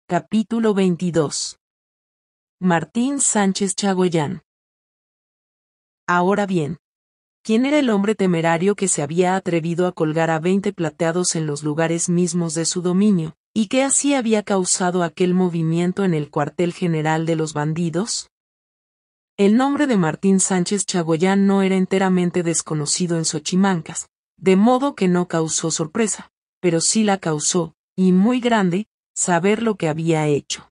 Capítulo 22. Martín Sánchez Chagoyán. Ahora bien, ¿quién era el hombre temerario que se había atrevido a colgar a 20 plateados en los lugares mismos de su dominio, y que así había causado aquel movimiento en el cuartel general de los bandidos? El nombre de Martín Sánchez Chagoyán no era enteramente desconocido en Xochimancas, de modo que no causó sorpresa, pero sí la causó, y muy grande, saber lo que había hecho.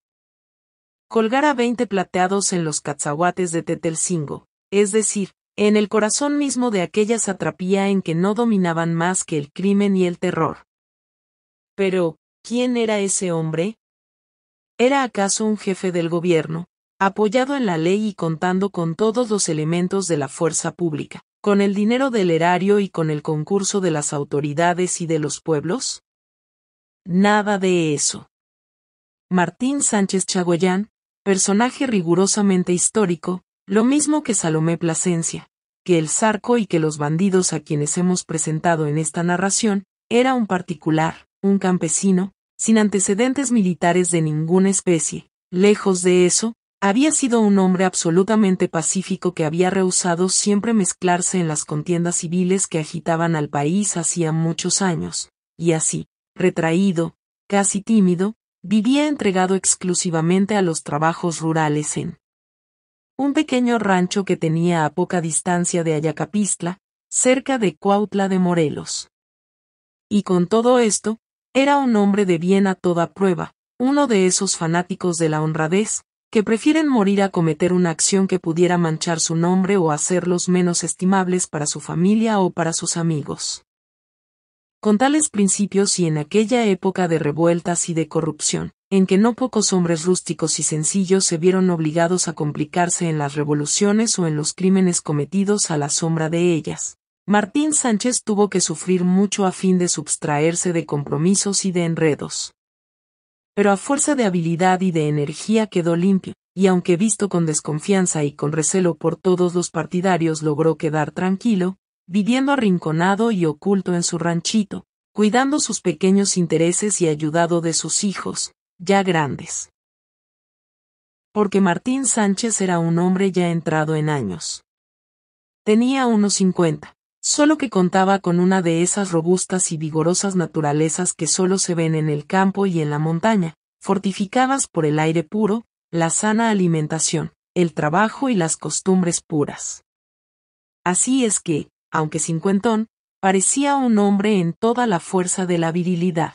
Colgar a 20 plateados en los Catzahuates de Tetelcingo, es decir, en el corazón mismo de aquella satrapía en que no dominaban más que el crimen y el terror. Pero, ¿quién era ese hombre? ¿Era acaso un jefe del gobierno, apoyado en la ley y contando con todos los elementos de la fuerza pública, con el dinero del erario y con el concurso de las autoridades y de los pueblos? Nada de eso. Martín Sánchez Chagoyán, personaje rigurosamente histórico, lo mismo que Salomé Plasencia, que el Zarco y que los bandidos a quienes hemos presentado en esta narración, era un particular, un campesino, sin antecedentes militares de ninguna especie. Lejos de eso, había sido un hombre absolutamente pacífico que había rehusado siempre mezclarse en las contiendas civiles que agitaban al país hacía muchos años, y así, retraído, casi tímido, vivía entregado exclusivamente a los trabajos rurales en un pequeño rancho que tenía a poca distancia de Ayacapistla, cerca de Cuautla de Morelos. Y con todo esto, era un hombre de bien a toda prueba, uno de esos fanáticos de la honradez, que prefieren morir a cometer una acción que pudiera manchar su nombre o hacerlos menos estimables para su familia o para sus amigos. Con tales principios y en aquella época de revueltas y de corrupción, en que no pocos hombres rústicos y sencillos se vieron obligados a complicarse en las revoluciones o en los crímenes cometidos a la sombra de ellas, Martín Sánchez tuvo que sufrir mucho a fin de subtraerse de compromisos y de enredos. Pero a fuerza de habilidad y de energía quedó limpio, y aunque visto con desconfianza y con recelo por todos los partidarios logró quedar tranquilo, viviendo arrinconado y oculto en su ranchito, cuidando sus pequeños intereses y ayudado de sus hijos, ya grandes. Porque Martín Sánchez era un hombre ya entrado en años. Tenía unos 50, solo que contaba con una de esas robustas y vigorosas naturalezas que solo se ven en el campo y en la montaña, fortificadas por el aire puro, la sana alimentación, el trabajo y las costumbres puras. Así es que, aunque cincuentón, parecía un hombre en toda la fuerza de la virilidad.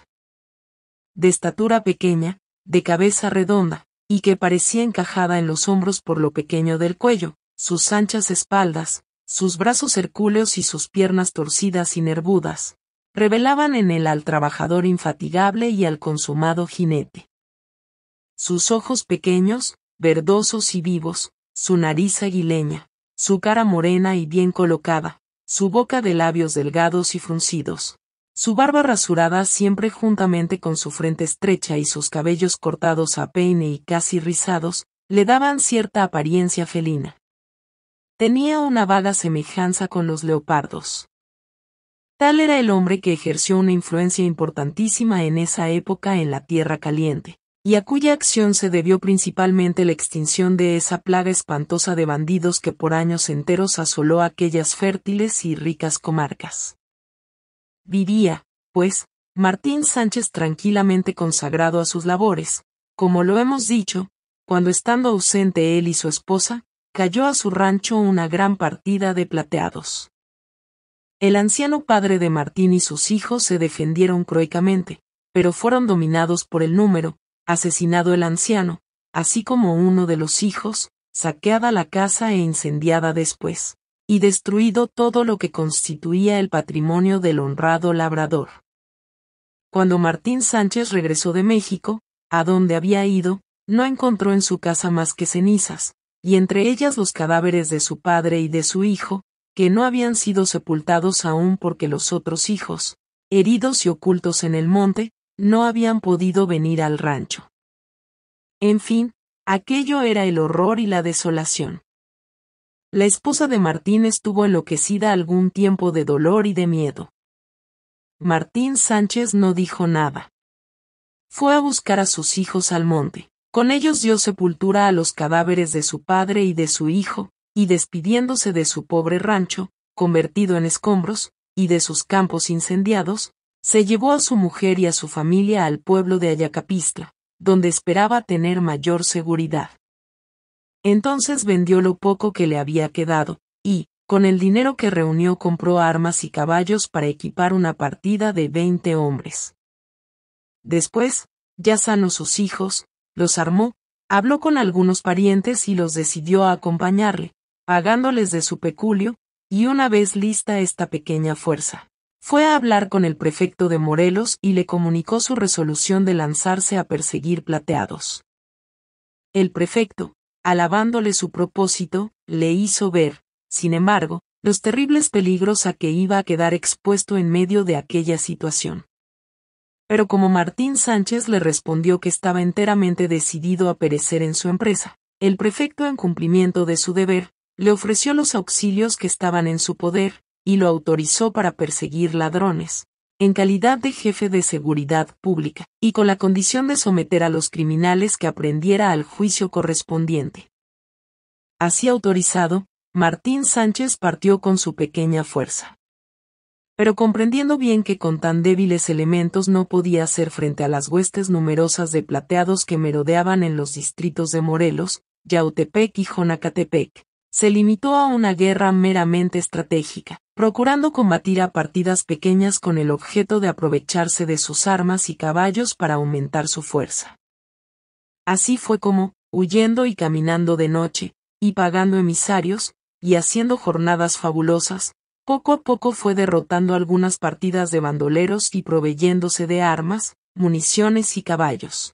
De estatura pequeña, de cabeza redonda, y que parecía encajada en los hombros por lo pequeño del cuello, sus anchas espaldas, sus brazos hercúleos y sus piernas torcidas y nervudas, revelaban en él al trabajador infatigable y al consumado jinete. Sus ojos pequeños, verdosos y vivos, su nariz aguileña, su cara morena y bien colocada, su boca de labios delgados y fruncidos, su barba rasurada siempre juntamente con su frente estrecha y sus cabellos cortados a peine y casi rizados, le daban cierta apariencia felina. Tenía una vaga semejanza con los leopardos. Tal era el hombre que ejerció una influencia importantísima en esa época en la Tierra Caliente, y a cuya acción se debió principalmente la extinción de esa plaga espantosa de bandidos que por años enteros asoló aquellas fértiles y ricas comarcas. Vivía, pues, Martín Sánchez tranquilamente consagrado a sus labores, como lo hemos dicho, cuando estando ausente él y su esposa, cayó a su rancho una gran partida de plateados. El anciano padre de Martín y sus hijos se defendieron cruelmente, pero fueron dominados por el número, asesinado el anciano, así como uno de los hijos, saqueada la casa e incendiada después, y destruido todo lo que constituía el patrimonio del honrado labrador. Cuando Martín Sánchez regresó de México, a donde había ido, no encontró en su casa más que cenizas, y entre ellas los cadáveres de su padre y de su hijo, que no habían sido sepultados aún porque los otros hijos, heridos y ocultos en el monte, no habían podido venir al rancho. En fin, aquello era el horror y la desolación. La esposa de Martín estuvo enloquecida algún tiempo de dolor y de miedo. Martín Sánchez no dijo nada. fue a buscar a sus hijos al monte. Con ellos dio sepultura a los cadáveres de su padre y de su hijo, y despidiéndose de su pobre rancho, convertido en escombros, y de sus campos incendiados, se llevó a su mujer y a su familia al pueblo de Ayacapistla, donde esperaba tener mayor seguridad. Entonces vendió lo poco que le había quedado, y, con el dinero que reunió compró armas y caballos para equipar una partida de 20 hombres. Después, ya sanos sus hijos, los armó, habló con algunos parientes y los decidió a acompañarle, pagándoles de su peculio, y una vez lista esta pequeña fuerza, fue a hablar con el prefecto de Morelos y le comunicó su resolución de lanzarse a perseguir Plateados. El prefecto, alabándole su propósito, le hizo ver, sin embargo, los terribles peligros a que iba a quedar expuesto en medio de aquella situación. Pero como Martín Sánchez le respondió que estaba enteramente decidido a perecer en su empresa, el prefecto, en cumplimiento de su deber, le ofreció los auxilios que estaban en su poder, y lo autorizó para perseguir ladrones, en calidad de jefe de seguridad pública, y con la condición de someter a los criminales que aprendiera al juicio correspondiente. Así autorizado, Martín Sánchez partió con su pequeña fuerza. Pero comprendiendo bien que con tan débiles elementos no podía hacer frente a las huestes numerosas de Plateados que merodeaban en los distritos de Morelos, Yautepec y Jonacatepec, se limitó a una guerra meramente estratégica, procurando combatir a partidas pequeñas con el objeto de aprovecharse de sus armas y caballos para aumentar su fuerza. Así fue como, huyendo y caminando de noche, y pagando emisarios, y haciendo jornadas fabulosas, poco a poco fue derrotando algunas partidas de bandoleros y proveyéndose de armas, municiones y caballos.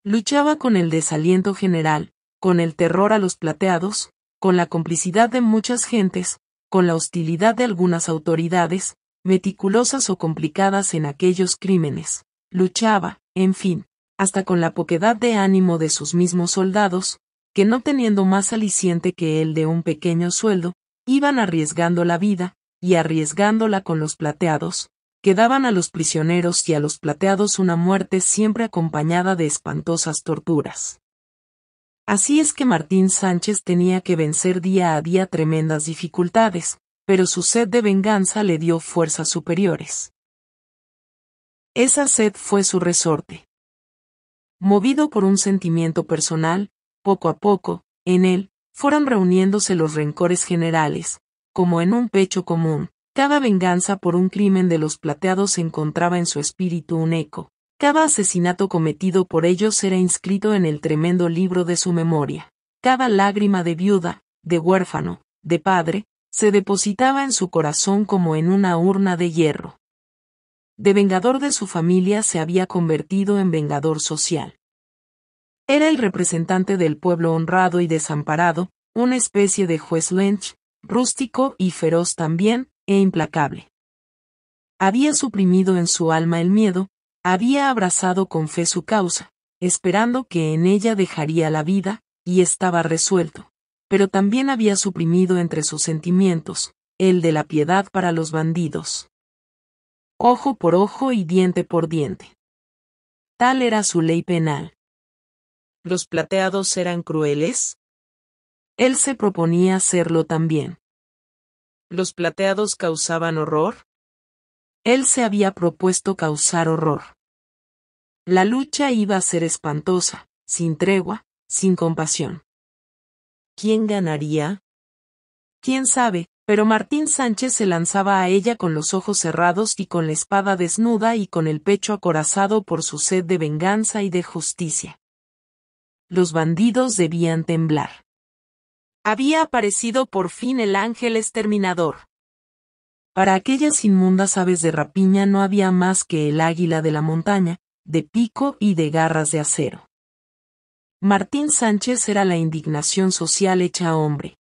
Luchaba con el desaliento general, con el terror a los Plateados, con la complicidad de muchas gentes, con la hostilidad de algunas autoridades, meticulosas o complicadas en aquellos crímenes. Luchaba, en fin, hasta con la poquedad de ánimo de sus mismos soldados, que no teniendo más aliciente que el de un pequeño sueldo, iban arriesgando la vida, y arriesgándola con los Plateados, que daban a los prisioneros y a los Plateados una muerte siempre acompañada de espantosas torturas. Así es que Martín Sánchez tenía que vencer día a día tremendas dificultades, pero su sed de venganza le dio fuerzas superiores. Esa sed fue su resorte. Movido por un sentimiento personal, poco a poco, en él, fueron reuniéndose los rencores generales, como en un pecho común. Cada venganza por un crimen de los Plateados encontraba en su espíritu un eco. Cada asesinato cometido por ellos era inscrito en el tremendo libro de su memoria. Cada lágrima de viuda, de huérfano, de padre, se depositaba en su corazón como en una urna de hierro. De vengador de su familia se había convertido en vengador social. Era el representante del pueblo honrado y desamparado, una especie de juez Lynch, rústico y feroz también, e implacable. Había suprimido en su alma el miedo, había abrazado con fe su causa, esperando que en ella dejaría la vida, y estaba resuelto. Pero también había suprimido entre sus sentimientos, el de la piedad para los bandidos. Ojo por ojo y diente por diente. Tal era su ley penal. ¿Los Plateados eran crueles? Él se proponía serlo también. ¿Los Plateados causaban horror? Él se había propuesto causar horror. La lucha iba a ser espantosa, sin tregua, sin compasión. ¿Quién ganaría? ¿Quién sabe? Pero Martín Sánchez se lanzaba a ella con los ojos cerrados y con la espada desnuda y con el pecho acorazado por su sed de venganza y de justicia. Los bandidos debían temblar. Había aparecido por fin el ángel exterminador. Para aquellas inmundas aves de rapiña no había más que el águila de la montaña, de pico y de garras de acero. Martín Sánchez era la indignación social hecha hombre.